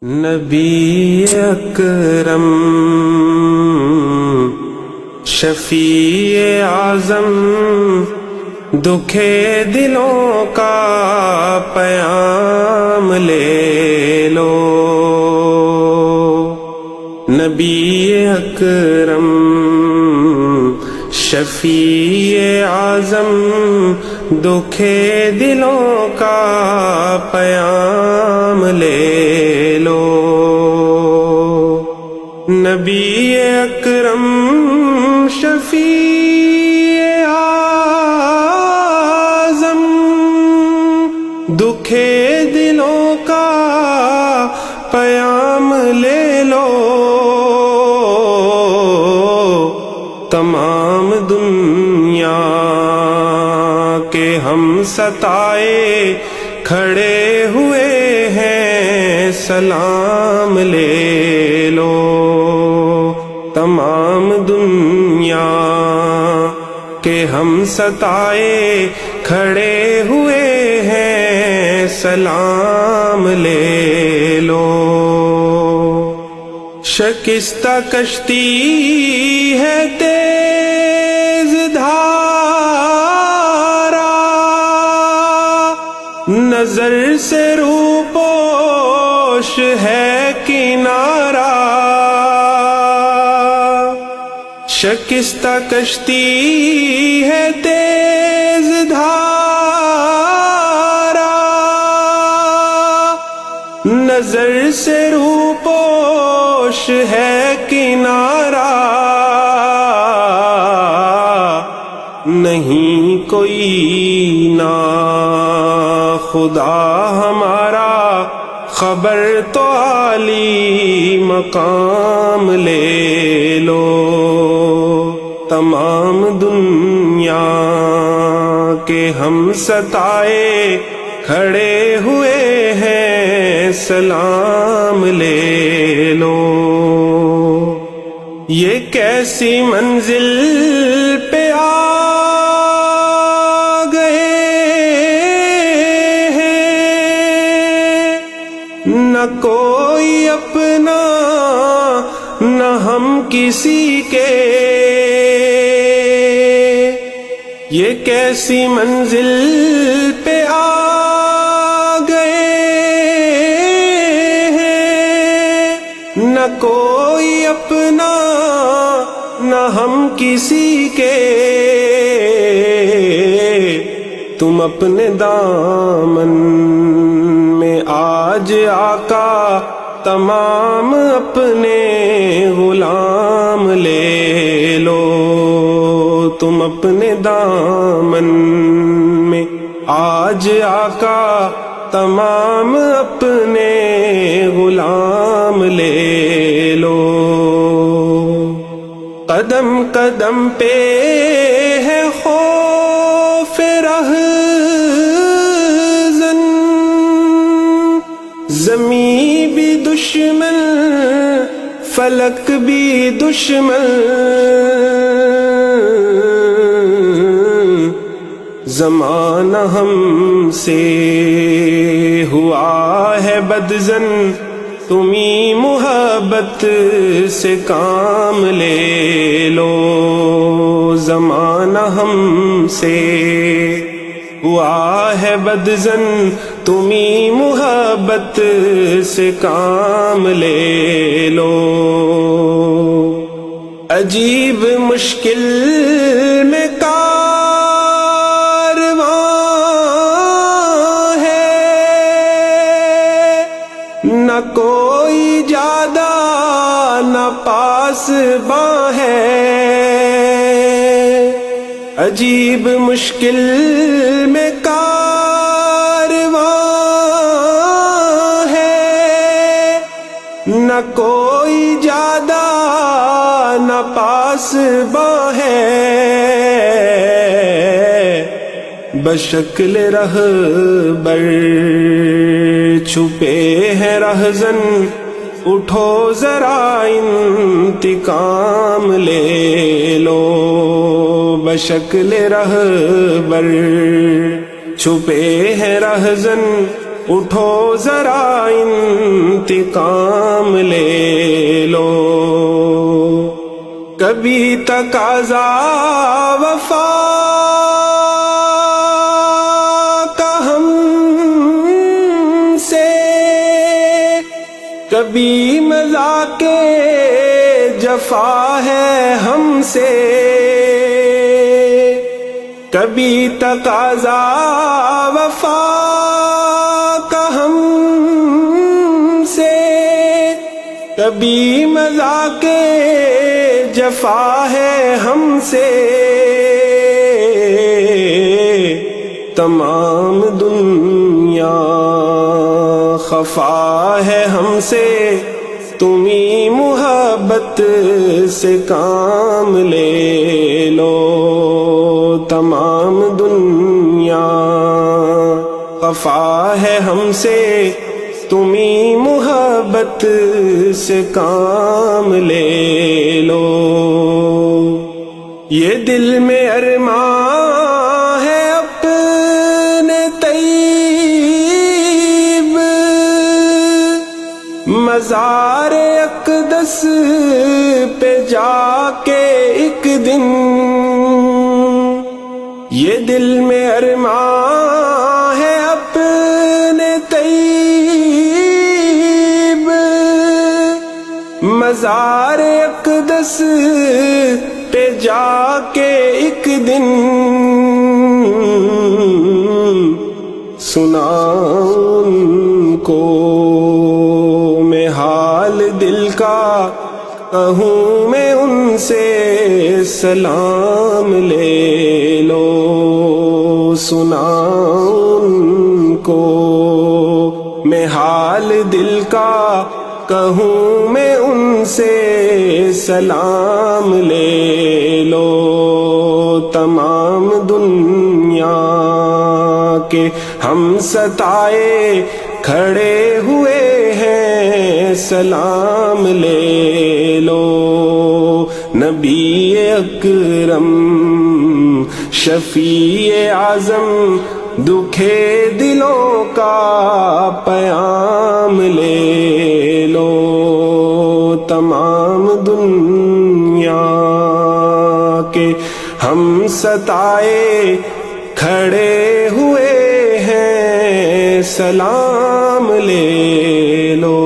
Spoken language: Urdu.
نبی اکرم شفیع اعظم دکھے دلوں کا پیام لے لو۔ نبی اکرم شفیع اعظم دکھے دلوں کا پیام لے لو۔ نبی اکرم شفیع اعظم دکھے دلوں کا پیام لے لو۔ تمام دنیا کے ہم ستائے کھڑے ہوئے ہیں، سلام لے لو۔ تمام دنیا کے ہم ستائے کھڑے ہوئے ہیں، سلام لے لو۔ شکستہ کشتی ہے تیز دھارا، نظر سے روپوش ہے کنارہ۔ شکستہ کشتی ہے تیز دھارا، نظر سے روپوش ہے کنارہ۔ نہیں کوئی نا خدا ہمارا، خبر تو عالی مقام لے لو۔ تمام دنیا کے ہم ستائے کھڑے ہوئے ہیں، سلام لے لو۔ یہ کیسی منزل پہ آ نہ کوئی اپنا نہ ہم کسی کے۔ یہ کیسی منزل پہ آ گئے ہیں، نہ کوئی اپنا نہ ہم کسی کے۔ تم اپنے دامن میں آج آقا تمام اپنے غلام لے لو۔ تم اپنے دامن میں آج آقا تمام اپنے غلام لے لو۔ قدم قدم پہ ہے خوف رہزن، زمین بھی دشمن فلک بھی دشمن۔ زمانہ ہم سے ہوا ہے بدظن، تمہیں محبت سے کام لے لو۔ زمانہ ہم سے ہوا ہے بدظن، تمہیں محبت سے کام لے لو۔ عجیب مشکل میں نہ کوئی زیادہ نہ پاس باں ہے۔ عجیب مشکل میں کارواں ہے، نہ کوئی زیادہ نہ پاس باں ہے۔ بشکل رہبر چھپے ہیں رہزن، اٹھو ذرا انتقام لے لو۔ بشکل رہبر چھپے ہیں رہزن، اٹھو ذرا انتقام لے لو. کبھی تقاضا وفا کا ہم سے، کبھی مذاق جفا ہے ہم سے. کبھی تقاضا وفا کا ہم سے، کبھی مذاق جفا ہے ہم سے. تمام دنیا خفا ہے ہم سے، تمہیں محبت سے کام لے لو. تمام دنیا خفا ہے ہم سے، تمہیں محبت سے کام لے لو. یہ دل میں ارمان ہے اپنے طیب، مزار اقدس پہ جا کے ایک دن. یہ دل میں ارمان ہے اپنے طیب، مزار اقدس پہ جا کے ایک دن. سناؤں ان کو میں حال دل کا، کہوں میں ان سے سلام لے لو. سناؤں ان کو میں حال دل کا، کہوں میں ان سے سلام لے لو. تمام دنیا کے ہم ستائے کھڑے ہوئے ہیں، سلام لے لو. نبی اکرم شفیع اعظم دکھے دلوں کا پیام لے لو. تمام دنیا کے ہم ستائے کھڑے ہوئے ہیں، سلام لے لو.